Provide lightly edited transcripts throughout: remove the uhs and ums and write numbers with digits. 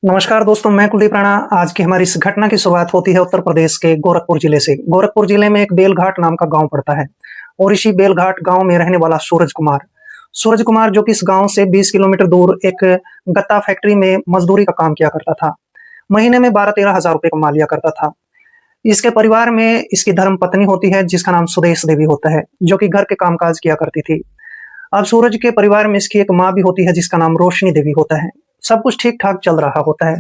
नमस्कार दोस्तों, मैं कुलदीप राणा। आज की हमारी इस घटना की शुरुआत होती है उत्तर प्रदेश के गोरखपुर जिले से। गोरखपुर जिले में एक बेलघाट नाम का गांव पड़ता है और इसी बेलघाट गांव में रहने वाला सूरज कुमार जो कि इस गांव से 20 किलोमीटर दूर एक गत्ता फैक्ट्री में मजदूरी का काम किया करता था। महीने में 12-13 हजार रुपए कमा लिया करता था। इसके परिवार में इसकी धर्म पत्नी होती है जिसका नाम सुदेश देवी होता है, जो कि घर के कामकाज किया करती थी। अब सूरज के परिवार में इसकी एक माँ भी होती है जिसका नाम रोशनी देवी होता है। सब कुछ ठीक ठाक चल रहा होता है,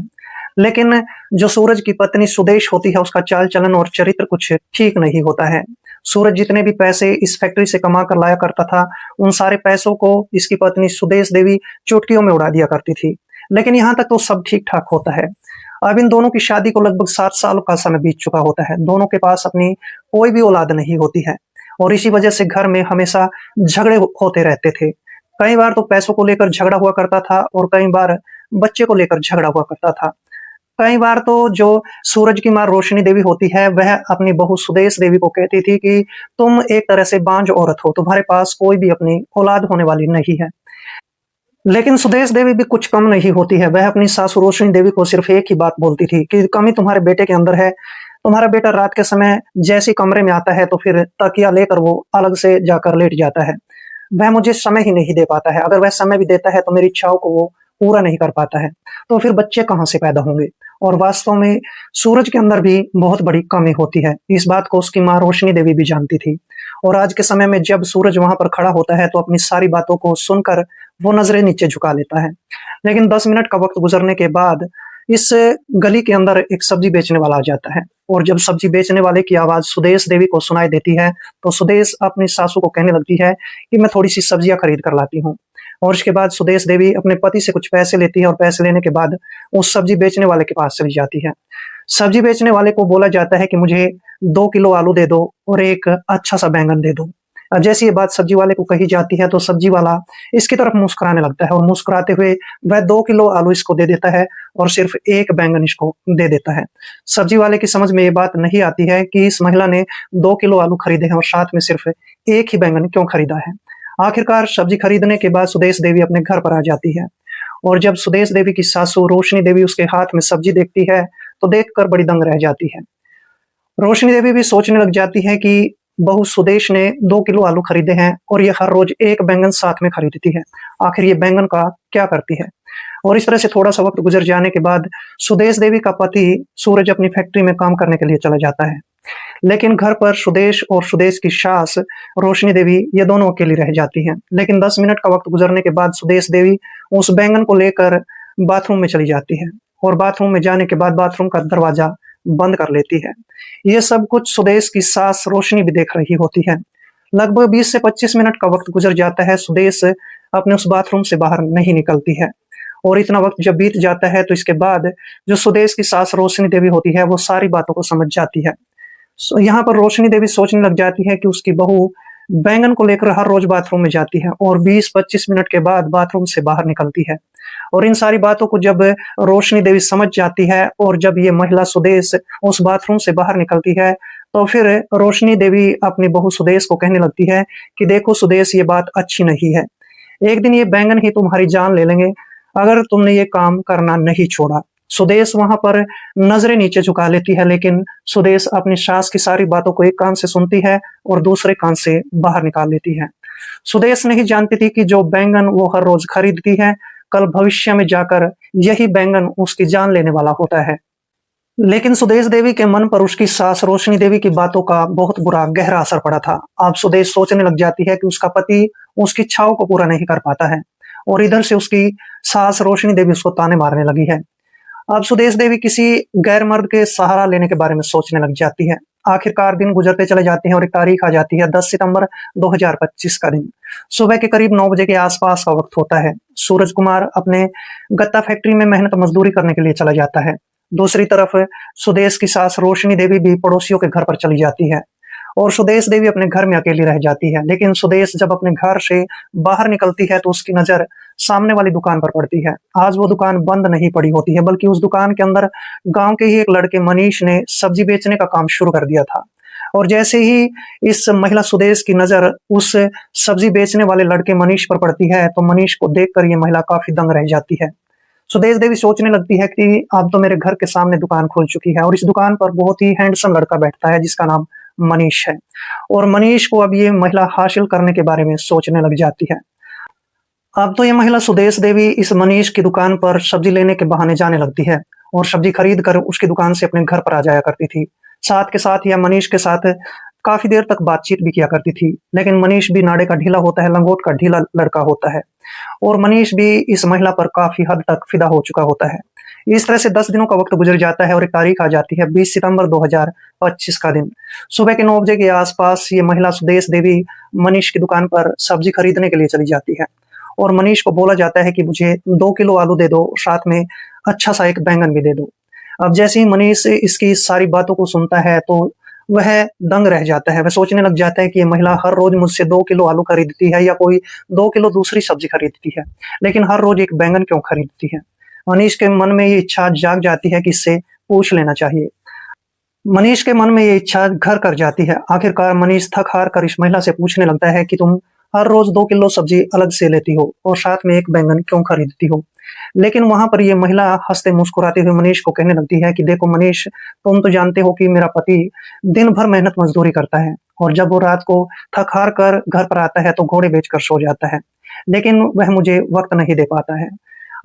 लेकिन जो सूरज की पत्नी सुदेश होती है उसका चाल चलन और चरित्र कुछ ठीक नहीं होता है। सूरज जितने भी पैसे इस फैक्ट्री से कमा कर लाया करता था, उन सारे पैसों को इसकी पत्नी सुदेश देवी चुटकियों में उड़ा दिया करती थी। लेकिन यहाँ तक तो सब ठीक ठाक होता है। अब इन दोनों की शादी को लगभग 7 साल का समय बीत चुका होता है। दोनों के पास अपनी कोई भी औलाद नहीं होती है और इसी वजह से घर में हमेशा झगड़े होते रहते थे। कई बार तो पैसों को लेकर झगड़ा हुआ करता था और कई बार बच्चे को लेकर झगड़ा हुआ करता था। कई बार तो जो सूरज की माँ रोशनी देवी होती है वह अपनी बहू सुदेश देवी को कहती थी कि तुम एक तरह से बांझ औरत हो, तुम्हारे पास कोई भी अपनी औलाद होने वाली नहीं है। लेकिन सुदेश देवी भी कुछ कम नहीं होती है। वह अपनी सासु रोशनी देवी को सिर्फ एक ही बात बोलती थी कि कमी तुम्हारे बेटे के अंदर है। तुम्हारा बेटा रात के समय जैसे कमरे में आता है तो फिर तकिया लेकर वो अलग से जाकर लेट जाता है। वह मुझे समय ही नहीं दे पाता है। अगर वह समय भी देता है तो मेरी इच्छाओं को वो पूरा नहीं कर पाता है। तो फिर बच्चे कहाँ से पैदा होंगे। और वास्तव में सूरज के अंदर भी बहुत बड़ी कमी होती है। इस बात को उसकी माँ रोशनी देवी भी जानती थी। और आज के समय में जब सूरज वहां पर खड़ा होता है तो अपनी सारी बातों को सुनकर वो नजरें नीचे झुका लेता है। लेकिन 10 मिनट का वक्त गुजरने के बाद इस गली के अंदर एक सब्जी बेचने वाला आ जाता है। और जब सब्जी बेचने वाले की आवाज सुदेश देवी को सुनाई देती है तो सुदेश अपनी सासू को कहने लगती है कि मैं थोड़ी सी सब्जियां खरीद कर लाती हूँ। और उसके बाद सुदेश देवी अपने पति से कुछ पैसे लेती है और पैसे लेने के बाद उस सब्जी बेचने वाले के पास चली जाती है। सब्जी बेचने वाले को बोला जाता है कि मुझे 2 किलो आलू दे दो और एक अच्छा सा बैंगन दे दो। अब जैसे ये बात सब्जी वाले को कही जाती है तो सब्जी वाला इसकी तरफ मुस्कुराने लगता है और मुस्कुराते हुए वह 2 किलो आलू इसको दे देता है और सिर्फ एक बैंगन इसको दे देता है। सब्जी वाले की समझ में ये बात नहीं आती है कि इस महिला ने 2 किलो आलू खरीदे हैं और साथ में सिर्फ एक ही बैंगन क्यों खरीदा है। आखिरकार सब्जी खरीदने के बाद सुदेश देवी अपने घर पर आ जाती है और जब सुदेश देवी की सासू रोशनी देवी उसके हाथ में सब्जी देखती है तो देखकर बड़ी दंग रह जाती है। रोशनी देवी भी सोचने लग जाती है कि बहू सुदेश ने 2 किलो आलू खरीदे हैं और ये हर रोज एक बैंगन साथ में खरीदती है। आखिर ये बैंगन का क्या करती है। और इस तरह से थोड़ा सा वक्त गुजर जाने के बाद सुदेश देवी का पति सूरज अपनी फैक्ट्री में काम करने के लिए चला जाता है। लेकिन घर पर सुदेश और सुदेश की सास रोशनी देवी ये दोनों अकेली रह जाती हैं। लेकिन 10 मिनट का वक्त गुजरने के बाद सुदेश देवी उस बैंगन को लेकर बाथरूम में चली जाती है और बाथरूम में जाने के बाद बाथरूम का दरवाजा बंद कर लेती है। ये सब कुछ सुदेश की सास रोशनी भी देख रही होती है। लगभग 20 से 25 मिनट का वक्त गुजर जाता है। सुदेश अपने उस बाथरूम से बाहर नहीं निकलती है और इतना वक्त जब बीत जाता है तो इसके बाद जो सुदेश की सास रोशनी देवी होती है वो सारी बातों को समझ जाती है। यहाँ पर रोशनी देवी सोचने लग जाती है कि उसकी बहू बैंगन को लेकर हर रोज बाथरूम में जाती है और 20-25 मिनट के बाद बाथरूम से बाहर निकलती है। और इन सारी बातों को जब रोशनी देवी समझ जाती है और जब ये महिला सुदेश उस बाथरूम से बाहर निकलती है तो फिर रोशनी देवी अपनी बहू सुदेश को कहने लगती है कि देखो सुदेश, ये बात अच्छी नहीं है। एक दिन ये बैंगन ही तुम्हारी जान ले लेंगे अगर तुमने ये काम करना नहीं छोड़ा। सुदेश वहां पर नजरें नीचे झुका लेती है, लेकिन सुदेश अपनी सास की सारी बातों को एक कान से सुनती है और दूसरे कान से बाहर निकाल लेती है। सुदेश नहीं जानती थी कि जो बैंगन वो हर रोज खरीदती है कल भविष्य में जाकर यही बैंगन उसकी जान लेने वाला होता है। लेकिन सुदेश देवी के मन पर उसकी सास रोशनी देवी की बातों का बहुत बुरा गहरा असर पड़ा था। अब सुदेश सोचने लग जाती है कि उसका पति उसकी इच्छाओं को पूरा नहीं कर पाता है और इधर से उसकी सास रोशनी देवी उसको ताने मारने लगी है। अब सुदेश देवी किसी गैर मर्द के सहारा लेने के बारे में सोचने लग जाती है। आखिरकार दिन गुजरते चले जाते हैं और एक तारीख आ जाती है 10 सितंबर 2025 का दिन। सुबह के करीब 9 बजे के आसपास का वक्त होता है। सूरज कुमार अपने गत्ता फैक्ट्री में मेहनत मजदूरी करने के लिए चला जाता है। दूसरी तरफ सुदेश की सास रोशनी देवी भी पड़ोसियों के घर पर चली जाती है और सुदेश देवी अपने घर में अकेली रह जाती है। लेकिन सुदेश जब अपने घर से बाहर निकलती है तो उसकी नजर सामने वाली दुकान पर पड़ती है। आज वो दुकान बंद नहीं पड़ी होती है, बल्कि उस दुकान के अंदर गांव के ही एक लड़के मनीष ने सब्जी बेचने का काम शुरू कर दिया था। और जैसे ही इस महिला सुदेश की नजर उस सब्जी बेचने वाले लड़के मनीष पर पड़ती है तो मनीष को देखकर ये महिला काफी दंग रह जाती है। सुदेश देवी सोचने लगती है कि अब तो मेरे घर के सामने दुकान खुल चुकी है और इस दुकान पर बहुत ही हैंडसम लड़का बैठता है जिसका नाम मनीष है। और मनीष को अब ये महिला हासिल करने के बारे में सोचने लग जाती है। अब तो ये महिला सुदेश देवी इस मनीष की दुकान पर सब्जी लेने के बहाने जाने लगती है और सब्जी खरीद कर उसकी दुकान से अपने घर पर आ जाया करती थी। साथ के साथ यह मनीष के साथ काफी देर तक बातचीत भी किया करती थी, लेकिन मनीष भी नाड़े का ढीला होता है, लंगोट का ढीला लड़का होता है और मनीष भी इस महिला पर काफी हद तक फिदा हो चुका होता है। इस तरह से 10 दिनों का वक्त गुजर जाता है और एक तारीख आ जाती है 20 सितंबर 2025 का दिन। सुबह के 9 बजे के आसपास ये महिला सुदेश देवी मनीष की दुकान पर सब्जी खरीदने के लिए चली जाती है और मनीष को बोला जाता है कि मुझे 2 किलो आलू दे दो, साथ में अच्छा सा एक बैंगन भी दे दो। अब जैसे ही मनीष इसकी सारी बातों को सुनता है तो वह दंग रह जाता है। वह सोचने लग जाता है कि ये महिला हर रोज मुझसे 2 किलो आलू खरीदती है या कोई 2 किलो दूसरी सब्जी खरीदती है, लेकिन हर रोज एक बैंगन क्यों खरीदती है। मनीष के मन में ये इच्छा जाग जाती है कि इससे पूछ लेना चाहिए। मनीष के मन में ये इच्छा घर कर जाती है। आखिरकार मनीष थक हार कर इस महिला से पूछने लगता है कि तुम हर रोज 2 किलो सब्जी अलग से लेती हो और साथ में एक बैंगन क्यों खरीदती हो। लेकिन वहां पर ये महिला हंसते मुस्कुराते हुए मनीष को कहने लगती है कि देखो मनीष, तुम तो जानते हो कि मेरा पति दिन भर मेहनत मजदूरी करता है और जब वो रात को थक हार कर घर पर आता है तो घोड़े बेचकर सो जाता है, लेकिन वह मुझे वक्त नहीं दे पाता है।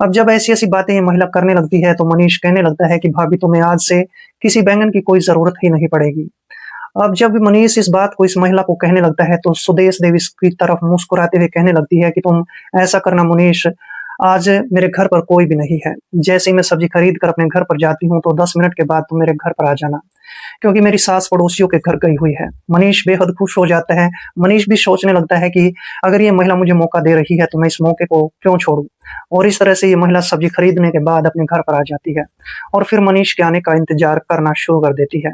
अब जब ऐसी ऐसी बातें ये महिला करने लगती है तो मनीष कहने लगता है कि भाभी, तुम्हें आज से किसी बैंगन की कोई जरूरत ही नहीं पड़ेगी। अब जब मनीष इस बात को इस महिला को कहने लगता है तो सुदेश देवी इसकी तरफ मुस्कुराते हुए कहने लगती है कि तुम ऐसा करना मनीष, आज मेरे घर पर कोई भी नहीं है। जैसे ही मैं सब्जी खरीद कर अपने घर पर जाती हूँ तो 10 मिनट के बाद तुम मेरे घर पर आ जाना, क्योंकि मेरी सास पड़ोसियों के घर गई हुई है। मनीष बेहद खुश हो जाता है। मनीष भी सोचने लगता है कि अगर ये महिला मुझे मौका दे रही है तो मैं इस मौके को क्यों छोड़ूं। और इस तरह से ये महिला सब्जी खरीदने के बाद अपने घर पर आ जाती है और फिर मनीष के आने का इंतजार करना शुरू कर देती है।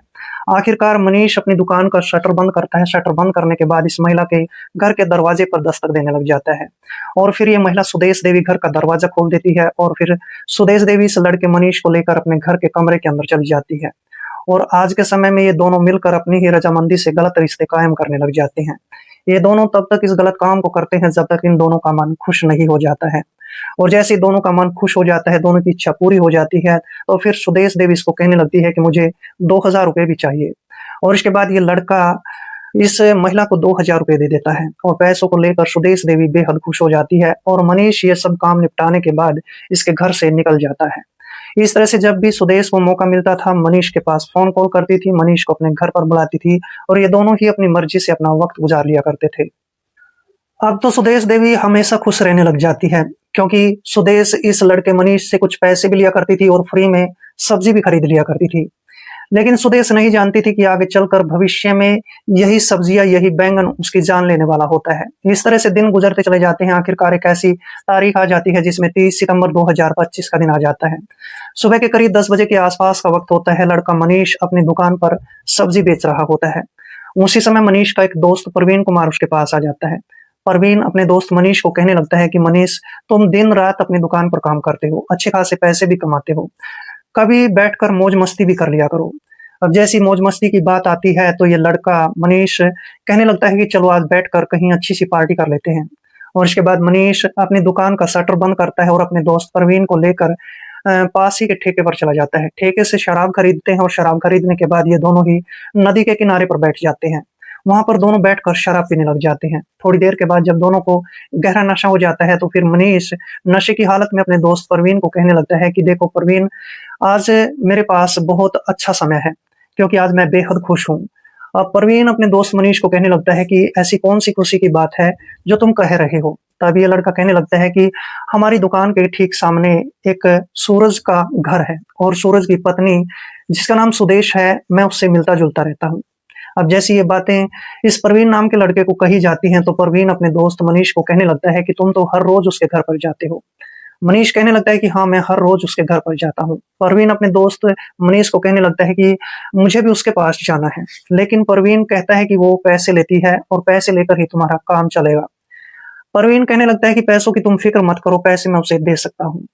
आखिरकार मनीष अपनी दुकान का शटर बंद करता है। शटर बंद करने के बाद इस महिला के घर के दरवाजे पर दस्तक देने लग जाता है और फिर ये महिला सुदेश देवी घर का दरवाजा खोल देती है और फिर सुदेश देवी इस लड़के मनीष को लेकर अपने घर के कमरे के अंदर चली जाती है। और आज के समय में ये दोनों मिलकर अपनी ही रजामंदी से गलत रिश्ते कायम करने लग जाते हैं। ये दोनों तब तक इस गलत काम को करते हैं जब तक इन दोनों का मन खुश नहीं हो जाता है। और जैसे दोनों का मन खुश हो जाता है, दोनों की इच्छा पूरी हो जाती है, तो फिर सुदेश देवी इसको कहने लगती है कि मुझे 2000 रुपए भी चाहिए। और इसके बाद ये लड़का इस महिला को 2000 रुपए दे देता है और पैसों को लेकर सुदेश देवी बेहद खुश हो जाती है और मनीष ये सब काम निपटाने के बाद इसके घर से निकल जाता है। इस तरह से जब भी सुदेश को मौका मिलता था मनीष के पास फोन कॉल करती थी, मनीष को अपने घर पर बुलाती थी और ये दोनों ही अपनी मर्जी से अपना वक्त गुजार लिया करते थे। अब तो सुदेश देवी हमेशा खुश रहने लग जाती है, क्योंकि सुदेश इस लड़के मनीष से कुछ पैसे भी लिया करती थी और फ्री में सब्जी भी खरीद लिया करती थी। लेकिन सुदेश नहीं जानती थी कि आगे चलकर भविष्य में यही सब्जियां, यही बैंगन उसकी जान लेने वाला होता है। इस तरह से दिन गुजरते चले जाते हैं। आखिरकार एक ऐसी तारीख आ जाती है जिसमें 30 सितंबर 2025 का दिन आ जाता है। सुबह के करीब 10 बजे के आसपास का वक्त होता है। लड़का मनीष अपनी दुकान पर सब्जी बेच रहा होता है। उसी समय मनीष का एक दोस्त प्रवीण कुमार उसके पास आ जाता है। प्रवीण अपने दोस्त मनीष को कहने लगता है कि मनीष, तुम दिन रात अपनी दुकान पर काम करते हो, अच्छे खासे पैसे भी कमाते हो, कभी बैठकर मौज मस्ती भी कर लिया करो। अब जैसी मौज मस्ती की बात आती है तो ये लड़का मनीष कहने लगता है कि चलो आज बैठकर कहीं अच्छी सी पार्टी कर लेते हैं। और इसके बाद मनीष अपनी दुकान का शटर बंद करता है और अपने दोस्त प्रवीण को लेकर पास ही के ठेके पर चला जाता है। ठेके से शराब खरीदते हैं और शराब खरीदने के बाद ये दोनों ही नदी के किनारे पर बैठ जाते हैं। वहां पर दोनों बैठकर शराब पीने लग जाते हैं। थोड़ी देर के बाद जब दोनों को गहरा नशा हो जाता है तो फिर मनीष नशे की हालत में अपने दोस्त प्रवीण को कहने लगता है कि देखो प्रवीण, आज मेरे पास बहुत अच्छा समय है क्योंकि आज मैं बेहद खुश हूँ। अब प्रवीण अपने दोस्त मनीष को कहने लगता है कि ऐसी कौन सी खुशी की बात है जो तुम कह रहे हो। तब ये लड़का कहने लगता है कि हमारी दुकान के ठीक सामने एक सूरज का घर है और सूरज की पत्नी जिसका नाम सुदेश है, मैं उससे मिलता जुलता रहता हूँ। अब जैसी ये बातें इस प्रवीण नाम के लड़के को कही जाती हैं तो प्रवीण अपने दोस्त मनीष को कहने लगता है कि तुम तो हर रोज उसके घर पर जाते हो। मनीष कहने लगता है कि हाँ, मैं हर रोज उसके घर पर जाता हूँ। प्रवीण अपने दोस्त मनीष को कहने लगता है कि मुझे भी उसके पास जाना है, लेकिन प्रवीण कहता है कि वो पैसे लेती है और पैसे लेकर ही तुम्हारा काम चलेगा। प्रवीण कहने लगता है कि पैसों की तुम फिक्र मत करो, पैसे मैं उसे दे सकता हूँ।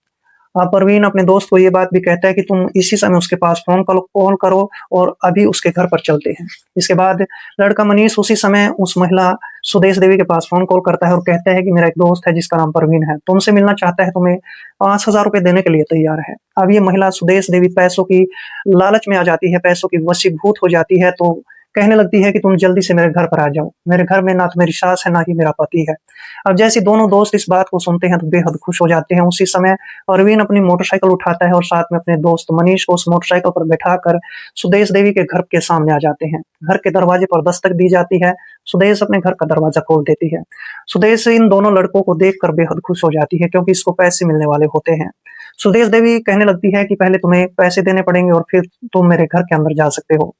प्रवीण अपने दोस्त को ये बात भी कहता है कि तुम इसी समय उसके पास कॉल करो और अभी उसके घर पर चलते हैं। इसके बाद लड़का मनीष उसी समय उस महिला सुदेश देवी के पास फोन कॉल करता है और कहता है कि मेरा एक दोस्त है जिसका नाम परवीन है, तुमसे मिलना चाहता है, तुम्हें 5,000 रुपए देने के लिए तैयार है। अब ये महिला सुदेश देवी पैसों की लालच में आ जाती है, पैसों की वशीभूत हो जाती है, तो कहने लगती है कि तुम जल्दी से मेरे घर पर आ जाओ, मेरे घर में ना तो मेरी सास है ना ही मेरा पति है। अब जैसे दोनों दोस्त इस बात को सुनते हैं तो बेहद खुश हो जाते हैं। उसी समय परवीन अपनी मोटरसाइकिल उठाता है और साथ में अपने दोस्त मनीष को उस मोटरसाइकिल पर बैठाकर सुदेश देवी के घर के सामने आ जाते हैं। घर के दरवाजे पर दस्तक दी जाती है, सुदेश अपने घर का दरवाजा खोल देती है। सुदेश इन दोनों लड़कों को देखकर बेहद खुश हो जाती है क्योंकि इसको पैसे मिलने वाले होते हैं। सुदेश देवी कहने लगती है कि पहले तुम्हें पैसे देने पड़ेंगे और फिर तुम मेरे घर के अंदर जा सकते हो।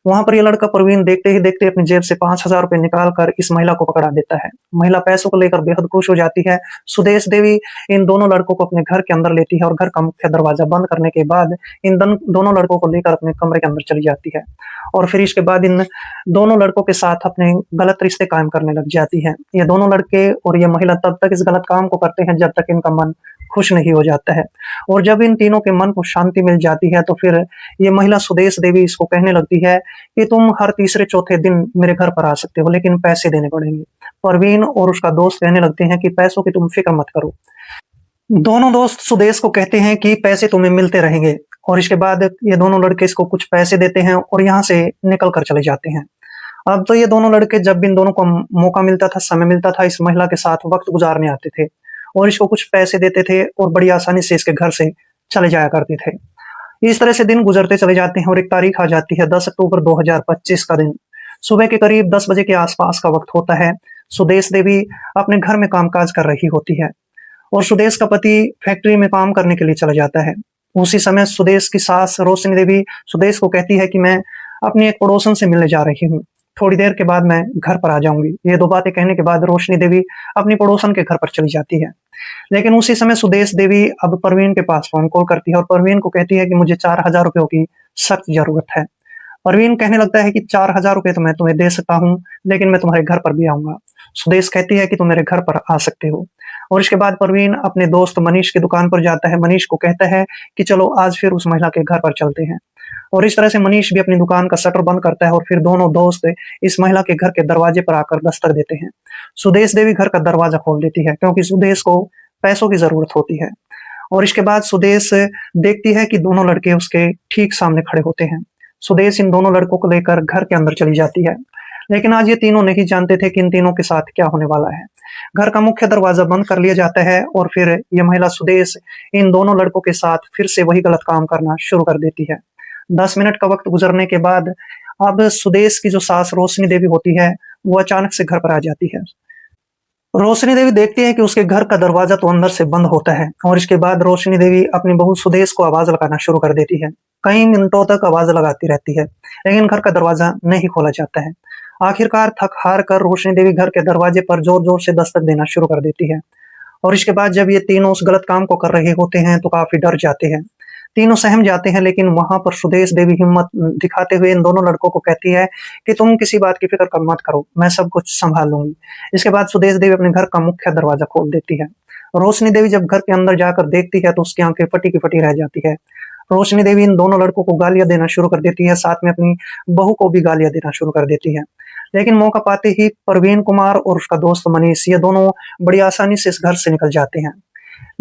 वहां पर ये लड़का परवीन देखते ही देखते अपनी जेब से 5,000 रुपए निकाल कर इस महिला को पकड़ा देता है। महिला पैसों को लेकर बेहद खुश हो जाती है। सुदेश देवी इन दोनों लड़कों को अपने घर के अंदर लेती है और घर का मुख्य दरवाजा बंद करने के बाद इन दोनों लड़कों को लेकर अपने कमरे के अंदर चली जाती है और फिर इसके बाद इन दोनों लड़कों के साथ अपने गलत रिश्ते कायम करने लग जाती है। ये दोनों लड़के और ये महिला तब तक इस गलत काम को करते हैं जब तक इनका मन खुश नहीं हो जाता है, और जब इन तीनों के मन को शांति मिल जाती है तो फिर ये महिला सुदेश देवी इसको कहने लगती है कि तुम हर तीसरे चौथे दिन मेरे घर पर आ सकते हो, लेकिन पैसे देने पड़ेंगे। परवीन और उसका दोस्त कहने लगते हैं कि पैसों की तुम फिक्र मत करो। दोनों दोस्त सुदेश को कहते हैं कि पैसे तुम्हें मिलते रहेंगे, और इसके बाद ये दोनों लड़के इसको कुछ पैसे देते हैं और यहाँ से निकल कर चले जाते हैं। अब तो ये दोनों लड़के जब इन दोनों को मौका मिलता था, समय मिलता था, इस महिला के साथ वक्त गुजारने आते थे और इसको कुछ पैसे देते थे और बड़ी आसानी से इसके घर से चले जाया करते थे। इस तरह से दिन गुजरते चले जाते हैं और एक तारीख आ जाती है 10 अक्टूबर 2025 का दिन। सुबह के करीब 10 बजे के आसपास का वक्त होता है। सुदेश देवी अपने घर में कामकाज कर रही होती है और सुदेश का पति फैक्ट्री में काम करने के लिए चला जाता है। उसी समय सुदेश की सास रोशनी देवी सुदेश को कहती है कि मैं अपनी एक पड़ोसन से मिलने जा रही हूँ, थोड़ी देर के बाद मैं घर पर आ जाऊंगी। ये दो बातें कहने के बाद रोशनी देवी अपनी पड़ोसन के घर पर चली जाती है। लेकिन उसी समय सुदेश देवी अब परवीन के पास फोन कॉल करती है और परवीन को कहती है कि मुझे 4,000 रुपयों की सख्त जरूरत है। परवीन कहने लगता है कि 4,000 रुपये तो मैं तुम्हें दे सकता हूँ, लेकिन मैं तुम्हारे घर पर भी आऊंगा। सुदेश कहती है कि तुम मेरे घर पर आ सकते हो, और इसके बाद परवीन अपने दोस्त मनीष की दुकान पर जाता है। मनीष को कहता है कि चलो आज फिर उस महिला के घर पर चलते हैं, और इस तरह से मनीष भी अपनी दुकान का शटर बंद करता है और फिर दोनों दोस्त इस महिला के घर के दरवाजे पर आकर दस्तक देते हैं। सुदेश देवी घर का दरवाजा खोल देती है क्योंकि सुदेश को पैसों की जरूरत होती है, और इसके बाद सुदेश देखती है कि दोनों लड़के उसके ठीक सामने खड़े होते हैं। सुदेश इन दोनों लड़कों को लेकर घर के अंदर चली जाती है, लेकिन आज ये तीनों नहीं जानते थे कि इन तीनों के साथ क्या होने वाला है। घर का मुख्य दरवाजा बंद कर लिया जाता है और फिर यह महिला सुदेश इन दोनों लड़कों के साथ फिर से वही गलत काम करना शुरू कर देती है। 10 मिनट का वक्त गुजरने के बाद अब सुदेश की जो सास रोशनी देवी होती है वो अचानक से घर पर आ जाती है। रोशनी देवी देखती है कि उसके घर का दरवाजा तो अंदर से बंद होता है, और इसके बाद रोशनी देवी अपनी बहू सुदेश को आवाज लगाना शुरू कर देती है। कई मिनटों तक आवाज लगाती रहती है, लेकिन घर का दरवाजा नहीं खोला जाता है। आखिरकार थक हार कर रोशनी देवी घर के दरवाजे पर जोर जोर से दस्तक देना शुरू कर देती है, और इसके बाद जब ये तीनों उस गलत काम को कर रहे होते हैं तो काफी डर जाते हैं। तीनों सहम जाते हैं, लेकिन वहां पर सुदेश देवी हिम्मत दिखाते हुए इन दोनों लड़कों को कहती है कि तुम किसी बात की फिक्र मत करो, मैं सब कुछ संभाल लूंगी। इसके बाद सुदेश देवी अपने घर का मुख्य दरवाजा खोल देती है। रोशनी देवी जब घर के अंदर जाकर देखती है तो उसकी आंखें फटी की फटी रह जाती है। रोशनी देवी इन दोनों लड़कों को गालियां देना शुरू कर देती है, साथ में अपनी बहू को भी गालियां देना शुरू कर देती है। लेकिन मौका पाते ही परवीन कुमार और उसका दोस्त मनीष ये दोनों बड़ी आसानी से इस घर से निकल जाते हैं।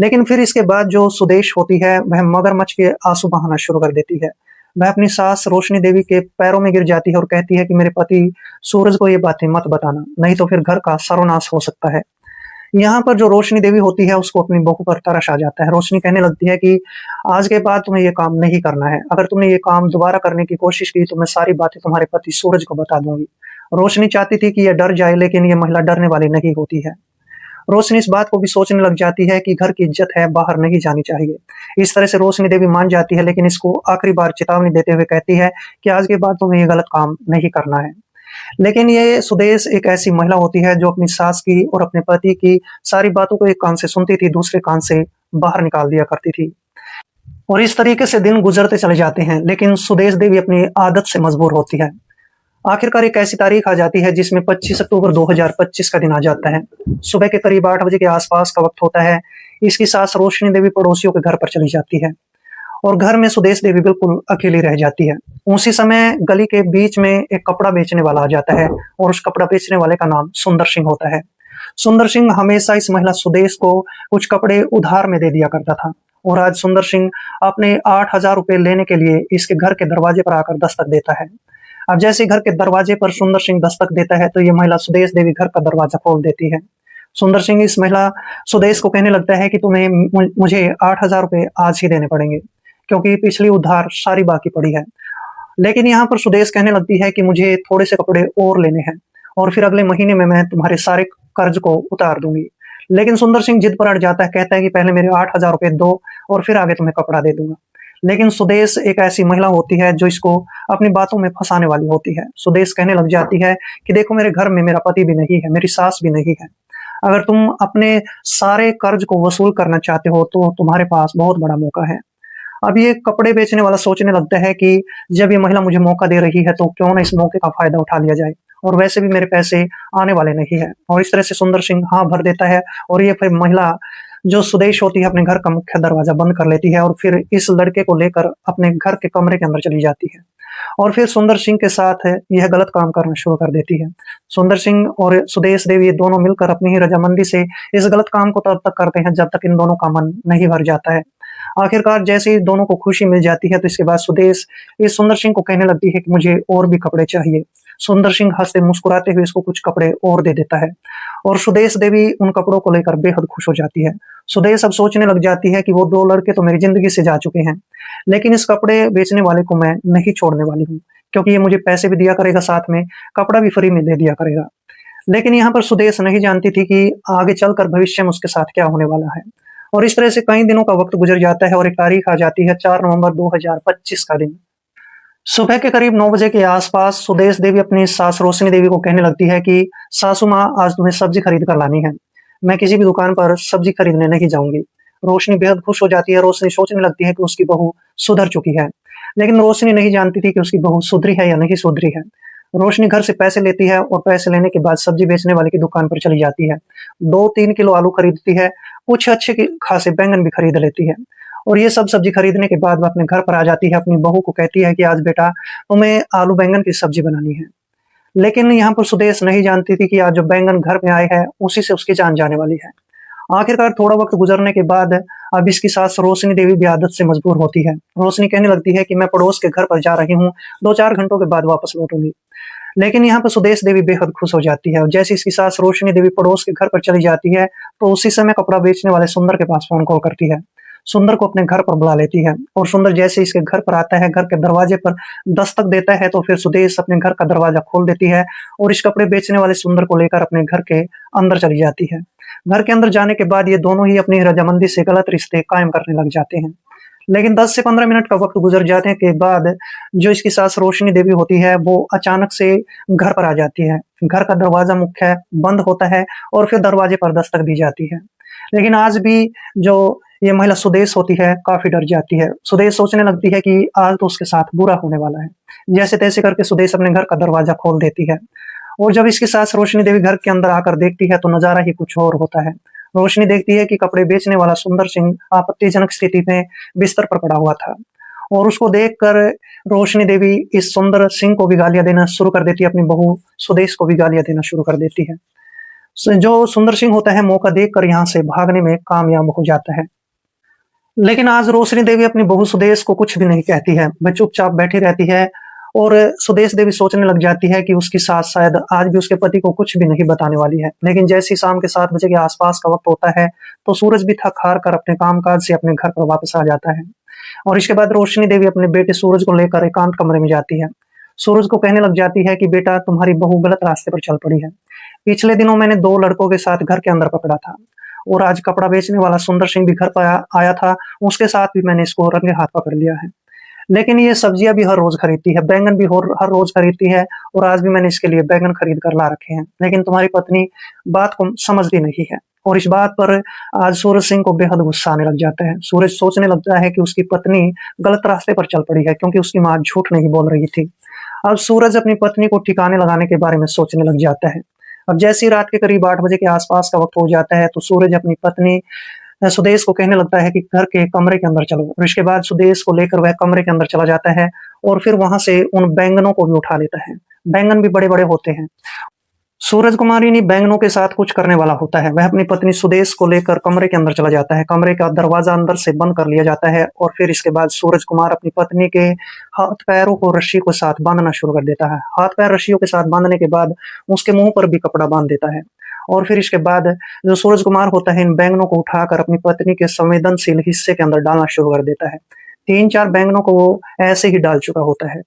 लेकिन फिर इसके बाद जो सुदेश होती है वह मगरमच्छ के आंसू बहाना शुरू कर देती है। वह अपनी सास रोशनी देवी के पैरों में गिर जाती है और कहती है कि मेरे पति सूरज को ये बातें मत बताना, नहीं तो फिर घर का सर्वनाश हो सकता है। यहाँ पर जो रोशनी देवी होती है उसको अपनी बहू पर तरस आ जाता है। रोशनी कहने लगती है कि आज के बाद तुम्हें ये काम नहीं करना है, अगर तुमने ये काम दोबारा करने की कोशिश की तो मैं सारी बातें तुम्हारे पति सूरज को बता दूंगी। रोशनी चाहती थी कि यह डर जाए, लेकिन यह महिला डरने वाली नहीं होती है। रोशनी इस बात को भी सोचने लग जाती है कि घर की इज्जत है, बाहर नहीं जानी चाहिए। इस तरह से रोशनी देवी मान जाती है, लेकिन इसको आखिरी बार चेतावनी देते हुए कहती है कि आज के बाद तुम्हें ये गलत काम नहीं करना है। लेकिन ये सुदेश एक ऐसी महिला होती है जो अपनी सास की और अपने पति की सारी बातों को एक कान से सुनती थी, दूसरे कान से बाहर निकाल दिया करती थी, और इस तरीके से दिन गुजरते चले जाते हैं। लेकिन सुदेश देवी अपनी आदत से मजबूर होती है। आखिरकार एक ऐसी तारीख आ जाती है जिसमें 25 अक्टूबर 2025 का दिन आ जाता है। सुबह के करीब 8 बजे के आसपास का वक्त होता है। इसकी सास रोशनी देवी पड़ोसियों के घर पर चली जाती है और घर में सुदेश देवी बिल्कुल अकेली रह जाती है। उसी समय गली के बीच में एक कपड़ा बेचने वाला आ जाता है और उस कपड़ा बेचने वाले का नाम सुंदर सिंह होता है। सुंदर सिंह हमेशा इस महिला सुदेश को कुछ कपड़े उधार में दे दिया करता था और आज सुंदर सिंह अपने 8,000 रुपए लेने के लिए इसके घर के दरवाजे पर आकर दस्तक देता है। अब जैसे घर के दरवाजे पर सुंदर सिंह दस्तक देता है तो ये महिला सुदेश देवी घर का दरवाजा खोल देती है। सुंदर सिंह इस महिला सुदेश को कहने लगता है कि तुम्हें मुझे 8,000 रुपए आज ही देने पड़ेंगे क्योंकि पिछली उधार सारी बाकी पड़ी है। लेकिन यहाँ पर सुदेश कहने लगती है कि मुझे थोड़े से कपड़े और लेने हैं और फिर अगले महीने में मैं तुम्हारे सारे कर्ज को उतार दूंगी। लेकिन सुंदर सिंह जिद पर अड़ जाता है, कहता है कि पहले मेरे 8,000 रुपए दो और फिर आगे तुम्हें कपड़ा दे दूंगा। लेकिन सुदेश एक ऐसी महिला होती है जो इसको अपनी बातों में फंसाने वाली होती है। सुदेश कहने लग जाती है कि देखो मेरे घर में मेरा पति भी नहीं है, मेरी सास भी नहीं है। अगर तुम अपने सारे कर्ज को वसूल करना चाहते हो तो तुम्हारे पास बहुत बड़ा मौका है। अब ये कपड़े बेचने वाला सोचने लगता है कि जब ये महिला मुझे मौका दे रही है तो क्यों ना इस मौके का फायदा उठा लिया जाए और वैसे भी मेरे पैसे आने वाले नहीं है। और इस तरह से सुंदर सिंह हाँ भर देता है और ये फिर महिला जो सुदेश होती है अपने घर का मुख्य दरवाजा बंद कर लेती है और फिर इस लड़के को लेकर अपने घर के कमरे के अंदर चली जाती है और फिर सुंदर सिंह के साथ यह गलत काम करना शुरू कर देती है। सुंदर सिंह और सुदेश देवी दोनों मिलकर अपनी ही रजामंदी से इस गलत काम को तब तक करते हैं जब तक इन दोनों का मन नहीं भर जाता है। आखिरकार जैसे ही दोनों को खुशी मिल जाती है तो इसके बाद सुदेश इस सुंदर सिंह को कहने लगती है कि मुझे और भी कपड़े चाहिए। सुंदर सिंह हंसते मुस्कुराते हुए इसको कुछ कपड़े और दे देता है और सुदेश देवी उन कपड़ों को लेकर बेहद खुश हो जाती है। सुदेश अब सोचने लग जाती है कि वो दो लड़के तो मेरी जिंदगी से जा चुके हैं, लेकिन इस कपड़े बेचने वाले को मैं नहीं छोड़ने वाली हूँ क्योंकि ये मुझे पैसे भी दिया करेगा, साथ में कपड़ा भी फ्री में दे दिया करेगा। लेकिन यहाँ पर सुदेश नहीं जानती थी कि आगे चलकर भविष्य में उसके साथ क्या होने वाला है। और इस तरह से कई दिनों का वक्त गुजर जाता है और एक तारीख आ जाती है 4 नवंबर 2025 का दिन। सुबह के करीब 9 बजे के आसपास सुदेश देवी अपनी सास रोशनी देवी को कहने लगती है कि सासू माँ आज तुम्हें सब्जी खरीद कर लानी है, मैं किसी भी दुकान पर सब्जी खरीदने नहीं जाऊंगी। रोशनी बेहद खुश हो जाती है। रोशनी सोचने लगती है कि उसकी बहू सुधर चुकी है, लेकिन रोशनी नहीं जानती थी कि उसकी बहू सुधरी है या नहीं सुधरी है। रोशनी घर से पैसे लेती है और पैसे लेने के बाद सब्जी बेचने वाले की दुकान पर चली जाती है। 2-3 किलो आलू खरीदती है, कुछ अच्छे खासे बैंगन भी खरीद लेती है और ये सब सब्जी खरीदने के बाद वह अपने घर पर आ जाती है। अपनी बहू को कहती है कि आज बेटा तुम्हें आलू बैंगन की सब्जी बनानी है। लेकिन यहाँ पर सुदेश नहीं जानती थी कि आज जो बैंगन घर में आए हैं उसी से उसकी जान जाने वाली है। आखिरकार थोड़ा वक्त गुजरने के बाद अब इसकी सास रोशनी देवी भी आदत से मजबूर होती है। रोशनी कहने लगती है कि मैं पड़ोस के घर पर जा रही हूँ, 2-4 घंटों के बाद वापस लौटूंगी। लेकिन यहाँ पर सुदेश देवी बेहद खुश हो जाती है और जैसे इसकी सास रोशनी देवी पड़ोस के घर पर चली जाती है तो उसी समय कपड़ा बेचने वाले सुंदर के पास फोन कॉल करती है। सुंदर को अपने घर पर बुला लेती है और सुंदर जैसे इसके घर पर आता है, घर के दरवाजे पर दस्तक देता है तो फिर सुदेश अपने घर का दरवाजा खोल देती है और इस कपड़े बेचने वाले सुंदर को लेकर अपने घर के अंदर चली जाती है। घर के अंदर जाने के बाद ये दोनों ही अपनी रजामंदी से गलत रिश्ते कायम करने लग जाते हैं। लेकिन 10 से 15 मिनट का वक्त गुजर जाने के बाद जो इसकी सास रोशनी देवी होती है वो अचानक से घर पर आ जाती है। घर का दरवाजा मुख्य बंद होता है और फिर दरवाजे पर दस्तक दी जाती है। लेकिन आज भी जो ये महिला सुदेश होती है काफी डर जाती है। सुदेश सोचने लगती है कि आज तो उसके साथ बुरा होने वाला है। जैसे तैसे करके सुदेश अपने घर का दरवाजा खोल देती है और जब इसकी सास रोशनी देवी घर के अंदर आकर देखती है तो नजारा ही कुछ और होता है। रोशनी देखती है कि कपड़े बेचने वाला सुंदर सिंह आपत्तिजनक स्थिति में बिस्तर पर पड़ा हुआ था और उसको देखकर रोशनी देवी इस सुंदर सिंह को भी गालियां देना शुरू कर देती है, अपनी बहू सुदेश को भी गालियां देना शुरू कर देती है। जो सुंदर सिंह होता है मौका देखकर यहाँ से भागने में कामयाब हो जाता है। लेकिन आज रोशनी देवी अपनी बहू सुदेश को कुछ भी नहीं कहती है, वह चुपचाप बैठी रहती है और सुदेश देवी सोचने लग जाती है कि उसकी सास शायद आज भी उसके पति को कुछ भी नहीं बताने वाली है। लेकिन जैसे ही शाम के 7 बजे के आसपास का वक्त होता है तो सूरज भी थक हार कर अपने कामकाज से अपने घर पर वापस आ जाता है और इसके बाद रोशनी देवी अपने बेटे सूरज को लेकर एकांत कमरे में जाती है। सूरज को कहने लग जाती है कि बेटा तुम्हारी बहू गलत रास्ते पर चल पड़ी है। पिछले दिनों मैंने 2 लड़कों के साथ घर के अंदर पकड़ा था और आज कपड़ा बेचने वाला सुंदर सिंह भी घर पर आया था, उसके साथ भी मैंने इसको रंगे हाथ पकड़ लिया है। लेकिन ये सब्जियां भी हर रोज खरीदती है, बैंगन भी हर रोज खरीदती है और आज भी मैंने इसके लिए बैंगन खरीद कर ला रखे हैं। लेकिन तुम्हारी पत्नी बात को समझती नहीं है और इस बात पर आज सूरज सिंह को बेहद गुस्सा आने लग जाता है। सूरज सोचने लगता है कि उसकी पत्नी गलत रास्ते पर चल पड़ी है क्योंकि उसकी माँ झूठ नहीं बोल रही थी। अब सूरज अपनी पत्नी को ठिकाने लगाने के बारे में सोचने लग जाता है। अब जैसी रात के करीब 8 बजे के आसपास का वक्त हो जाता है तो सूरज अपनी पत्नी सुदेश को कहने लगता है कि घर के कमरे के अंदर चलो, और इसके बाद सुदेश को लेकर वह कमरे के अंदर चला जाता है और फिर वहां से उन बैंगनों को भी उठा लेता है। बैंगन भी बड़े बड़े होते हैं। सूरज कुमार इन्हीं बैंगनों के साथ कुछ करने वाला होता है। वह अपनी पत्नी सुदेश को लेकर कमरे के अंदर चला जाता है। कमरे का दरवाजा अंदर से बंद कर लिया जाता है और फिर इसके बाद सूरज कुमार अपनी पत्नी के हाथ पैरों को रस्सी के साथ बांधना शुरू कर देता है। हाथ पैर रस्सियों के साथ बांधने के बाद उसके मुंह पर भी कपड़ा बांध देता है और फिर इसके बाद जो सूरज कुमार होता है इन बैंगनों को उठाकर अपनी पत्नी के संवेदनशील हिस्से के अंदर डालना शुरू कर देता है। 3-4 बैंगनों को वो ऐसे ही डाल चुका होता है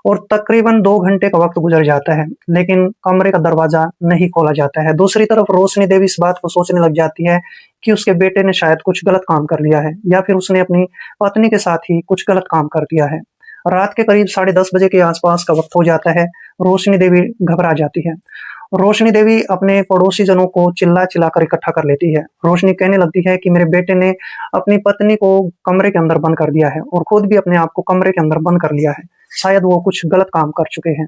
और तकरीबन 2 घंटे का वक्त गुजर जाता है, लेकिन कमरे का दरवाजा नहीं खोला जाता है। दूसरी तरफ रोशनी देवी इस बात को सोचने लग जाती है कि उसके बेटे ने शायद कुछ गलत काम कर लिया है या फिर उसने अपनी पत्नी के साथ ही कुछ गलत काम कर दिया है। रात के करीब 10:30 बजे के आसपास का वक्त हो जाता है। रोशनी देवी घबरा जाती है। रोशनी देवी अपने पड़ोसी जनों को चिल्ला चिल्ला कर इकट्ठा कर लेती है। रोशनी कहने लगती है कि मेरे बेटे ने अपनी पत्नी को कमरे के अंदर बंद कर दिया है और खुद भी अपने आप को कमरे के अंदर बंद कर लिया है। शायद वो कुछ गलत काम कर चुके हैं।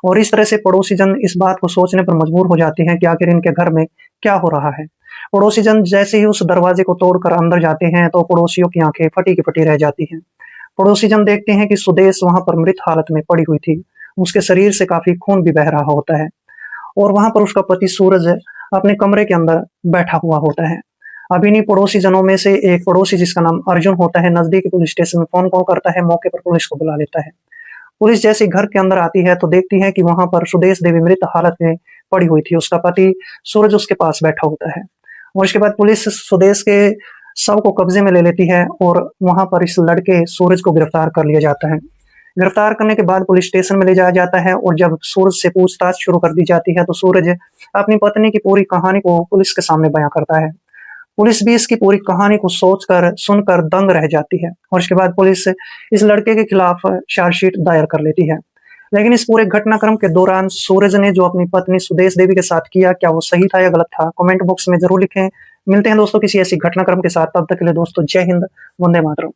और इस तरह से पड़ोसी जन इस बात को सोचने पर मजबूर हो जाते हैं कि आखिर इनके घर में क्या हो रहा है। पड़ोसी जन जैसे ही उस दरवाजे को तोड़कर अंदर जाते हैं तो पड़ोसियों की आंखें फटी की फटी रह जाती हैं। पड़ोसी जन देखते हैं कि सुदेश वहां पर मृत हालत में पड़ी हुई थी। उसके शरीर से काफी खून भी बह रहा होता है और वहां पर उसका पति सूरज अपने कमरे के अंदर बैठा हुआ होता है। अब इन्हीं पड़ोसी जनों में से एक पड़ोसी जिसका नाम अर्जुन होता है नजदीकी पुलिस स्टेशन में फोन कॉल करता है। मौके पर पुलिस को बुला लेता है। पुलिस जैसे घर के अंदर आती है तो देखती है कि वहां पर सुदेश देवी मृत हालत में पड़ी हुई थी। उसका पति सूरज उसके पास बैठा होता है और इसके बाद पुलिस सुदेश के शव को कब्जे में ले लेती है और वहां पर इस लड़के सूरज को गिरफ्तार कर लिया जाता है। गिरफ्तार करने के बाद पुलिस स्टेशन में ले जाया जाता है और जब सूरज से पूछताछ शुरू कर दी जाती है तो सूरज अपनी पत्नी की पूरी कहानी को पुलिस के सामने बयां करता है। पुलिस भी इसकी पूरी कहानी को सोचकर सुनकर दंग रह जाती है और इसके बाद पुलिस इस लड़के के खिलाफ चार्जशीट दायर कर लेती है। लेकिन इस पूरे घटनाक्रम के दौरान सूरज ने जो अपनी पत्नी सुदेश देवी के साथ किया, क्या वो सही था या गलत था? कमेंट बॉक्स में जरूर लिखें। मिलते हैं दोस्तों किसी ऐसी घटनाक्रम के साथ। तब तक के लिए दोस्तों जय हिंद, वंदे मातरम।